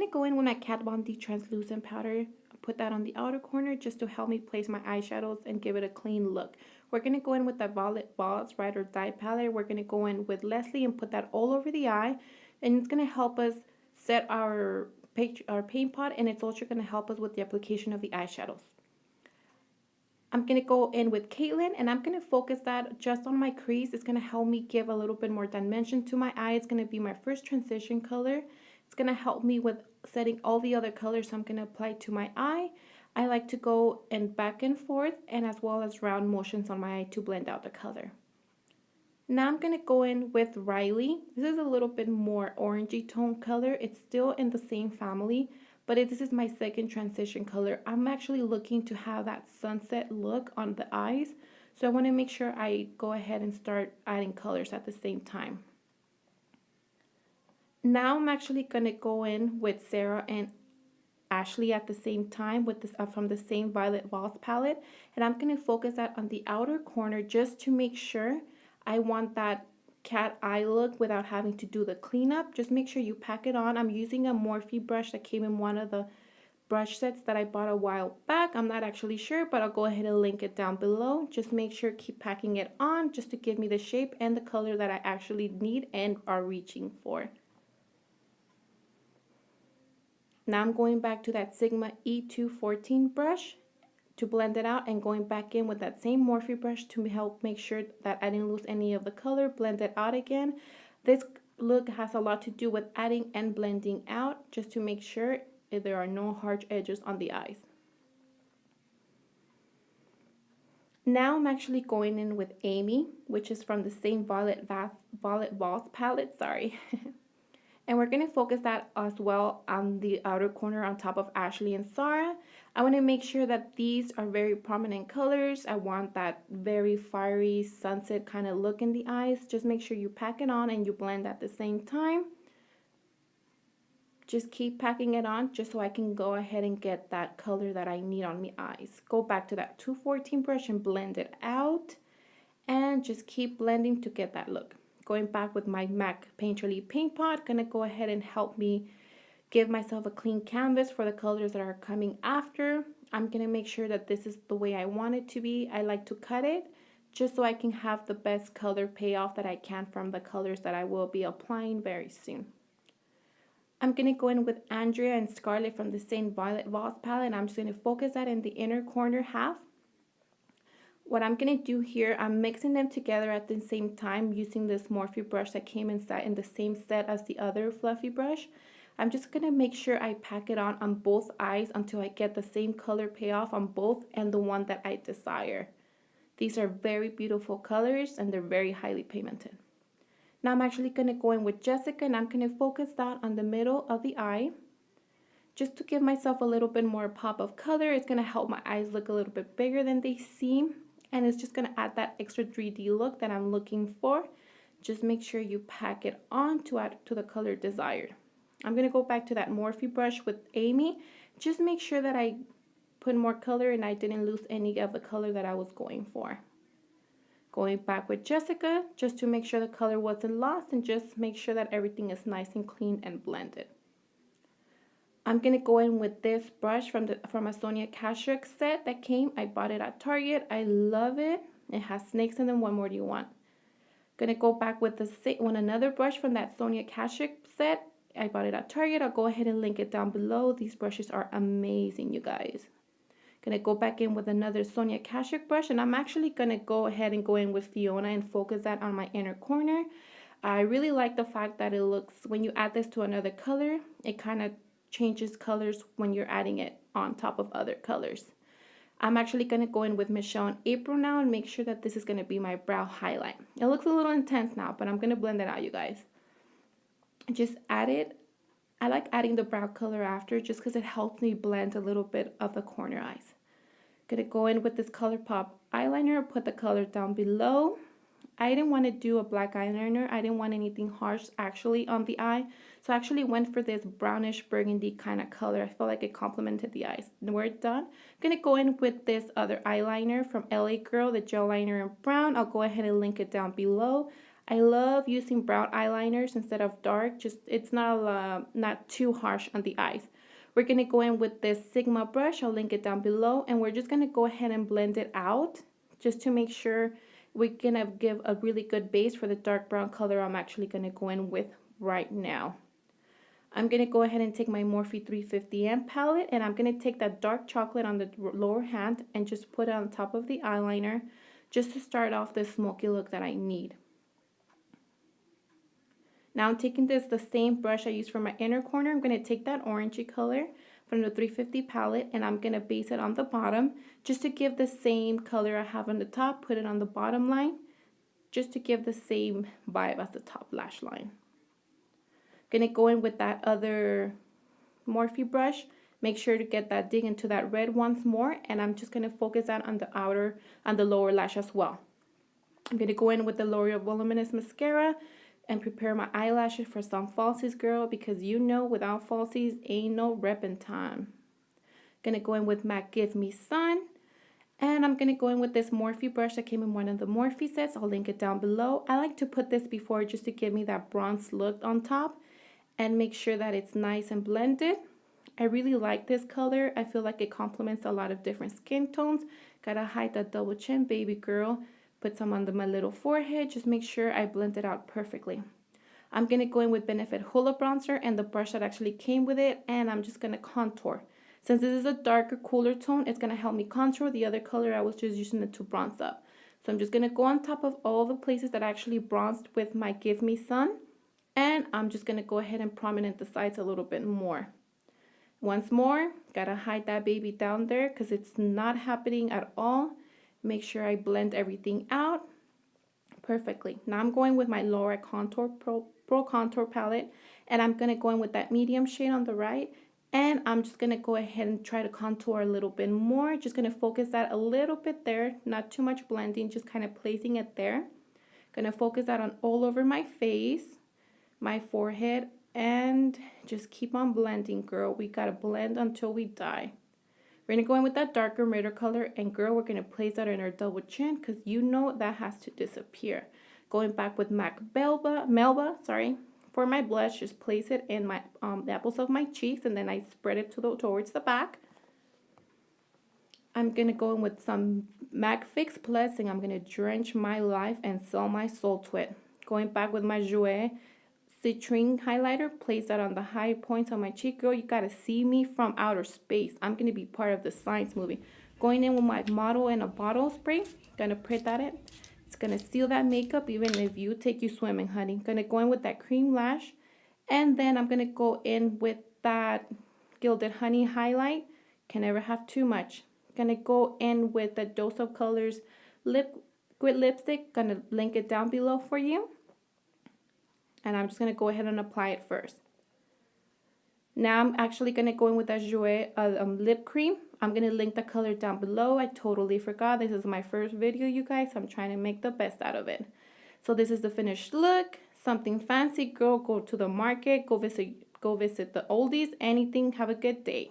to go in with my Kat Von D translucent powder, put that on the outer corner just to help me place my eyeshadows and give it a clean look. We're going to go in with that Violet Voss Ride or Die palette. We're going to go in with Leslie and put that all over the eye, and it's going to help us set our paint pot, and it's also going to help us with the application of the eyeshadows. I'm going to go in with Katlin, and I'm going to focus that just on my crease. It's going to help me give a little bit more dimension to my eye. It's going to be my first transition color. It's going to help me with setting all the other colors I'm going to apply to my eye. I like to go in back and forth, and as well as round motions on my eye to blend out the color. Now I'm going to go in with Riley. This is a little bit more orangey tone color. It's still in the same family, but this is my second transition color. I'm actually looking to have that sunset look on the eyes, so I want to make sure I go ahead and start adding colors at the same time. Now I'm actually going to go in with Sarah and Ashley at the same time with this from the same Violet Voss palette, and I'm going to focus that on the outer corner just to make sure I want that cat eye look without having to do the cleanup. Just make sure you pack it on. I'm using a Morphe brush that came in one of the brush sets that I bought a while back. I'm not actually sure, but I'll go ahead and link it down below. Just make sure keep packing it on just to give me the shape and the color that I actually need and are reaching for. Now I'm going back to that Sigma E214 brush to blend it out, and going back in with that same Morphe brush to help make sure that I didn't lose any of the color, blend it out again. This look has a lot to do with adding and blending out just to make sure there are no harsh edges on the eyes. Now I'm actually going in with Amy, which is from the same Violet Voss palette, sorry. And we're going to focus that as well on the outer corner on top of Ashley and Sarah. I want to make sure that these are very prominent colors. I want that very fiery sunset kind of look in the eyes. Just make sure you pack it on and you blend at the same time. Just keep packing it on just so I can go ahead and get that color that I need on my eyes. Go back to that 214 brush and blend it out. And just keep blending to get that look. Going back with my MAC Painterly paint pot, gonna go ahead and help me give myself a clean canvas for the colors that are coming after. I'm gonna make sure that this is the way I want it to be. I like to cut it just so I can have the best color payoff that I can from the colors that I will be applying very soon. I'm gonna go in with Andrea and Scarlet from the same Violet Voss palette, and I'm just gonna focus that in the inner corner half. What I'm going to do here, I'm mixing them together at the same time using this Morphe brush that came inside in the same set as the other fluffy brush. I'm just going to make sure I pack it on both eyes until I get the same color payoff on both and the one that I desire. These are very beautiful colors and they're very highly pigmented. Now I'm actually going to go in with Jessica, and I'm going to focus that on the middle of the eye. Just to give myself a little bit more pop of color. It's going to help my eyes look a little bit bigger than they seem. And it's just going to add that extra 3D look that I'm looking for. Just make sure you pack it on to add to the color desired. I'm going to go back to that Morphe brush with Amy. Just make sure that I put more color and I didn't lose any of the color that I was going for. Going back with Jessica just to make sure the color wasn't lost, and just make sure that everything is nice and clean and blended. I'm going to go in with this brush from a Sonia Kashuk set that came. I bought it at Target. I love it. It has snakes in them. What more do you want? Going to go back with another brush from that Sonia Kashuk set. I bought it at Target. I'll go ahead and link it down below. These brushes are amazing, you guys. Going to go back in with another Sonia Kashuk brush, and I'm actually going to go ahead and go in with Fiona and focus that on my inner corner. I really like the fact that it looks, when you add this to another color, it kind of changes colors when you're adding it on top of other colors. I'm actually going to go in with Michelle and April now and make sure that this is going to be my brow highlight. It looks a little intense now, but I'm going to blend it out, you guys. Just add it. I like adding the brow color after just because it helps me blend a little bit of the corner eyes. Going to go in with this ColourPop eyeliner, put the color down below. I didn't want to do a black eyeliner. I didn't want anything harsh actually on the eye. So I actually went for this brownish burgundy kind of color. I felt like it complemented the eyes. And we're done. I'm going to go in with this other eyeliner from LA Girl, the gel liner in brown. I'll go ahead and link it down below. I love using brown eyeliners instead of dark. Just it's not too harsh on the eyes. We're going to go in with this Sigma brush. I'll link it down below. And we're just going to go ahead and blend it out just to make sure we're going to give a really good base for the dark brown color I'm actually going to go in with right now. I'm going to go ahead and take my Morphe 350M palette, and I'm going to take that dark chocolate on the lower hand and just put it on top of the eyeliner just to start off the smoky look that I need. Now I'm taking the same brush I used for my inner corner. I'm going to take that orangey color from the 350 palette, and I'm going to base it on the bottom just to give the same color I have on the top. Put it on the bottom line just to give the same vibe as the top lash line. Going to go in with that other Morphe brush. Make sure to get that dig into that red once more, and I'm just going to focus that on the lower lash as well. I'm going to go in with the L'Oreal Voluminous Mascara and prepare my eyelashes for some falsies, girl, because you know without falsies ain't no reppin' time. Gonna go in with MAC Give Me Sun, and I'm gonna go in with this Morphe brush that came in one of the Morphe sets. I'll link it down below. I like to put this before just to give me that bronze look on top and make sure that it's nice and blended. I really like this color. I feel like it complements a lot of different skin tones. Gotta hide that double chin, baby girl. Put some under my little forehead. Just make sure I blend it out perfectly. I'm going to go in with Benefit Hoola Bronzer and the brush that actually came with it. And I'm just going to contour. Since this is a darker, cooler tone, it's going to help me contour. The other color, I was just using it to bronze up. So I'm just going to go on top of all the places that I actually bronzed with my Give Me Sun. And I'm just going to go ahead and prominent the sides a little bit more. Once more, got to hide that baby down there because it's not happening at all. Make sure I blend everything out perfectly. Now I'm going with my Laura Contour Pro Contour palette, and I'm going to go in with that medium shade on the right, and I'm just going to go ahead and try to contour a little bit more. Just going to focus that a little bit there, not too much blending, just kind of placing it there. Going to focus that on all over my face, my forehead, and just keep on blending, girl. We got to blend until we die. We're going to go in with that darker mirror color, and girl, we're going to place that in our double chin because you know that has to disappear. Going back with MAC Melba, for my blush, just place it in my the apples of my cheeks, and then I spread it towards the back. I'm going to go in with some MAC Fix Plus, and I'm going to drench my life and sell my soul to it. Going back with my Jouer Citrine highlighter, place that on the high points on my cheek. Girl, you gotta see me from outer space. I'm gonna be part of the science movie. Going in with my Model in a Bottle spray. Gonna put that in. It's gonna seal that makeup even if you take you swimming, honey. Gonna go in with that cream lash. And then I'm gonna go in with that Gilded Honey highlight. Can never have too much. Gonna go in with the Dose of Colors liquid lipstick. Gonna link it down below for you. And I'm just going to go ahead and apply it first. Now I'm actually going to go in with that Jouer lip cream. I'm going to link the color down below. I totally forgot. This is my first video, you guys. I'm trying to make the best out of it. So this is the finished look. Something fancy, girl. Go to the market. Go visit the oldies. Anything. Have a good day.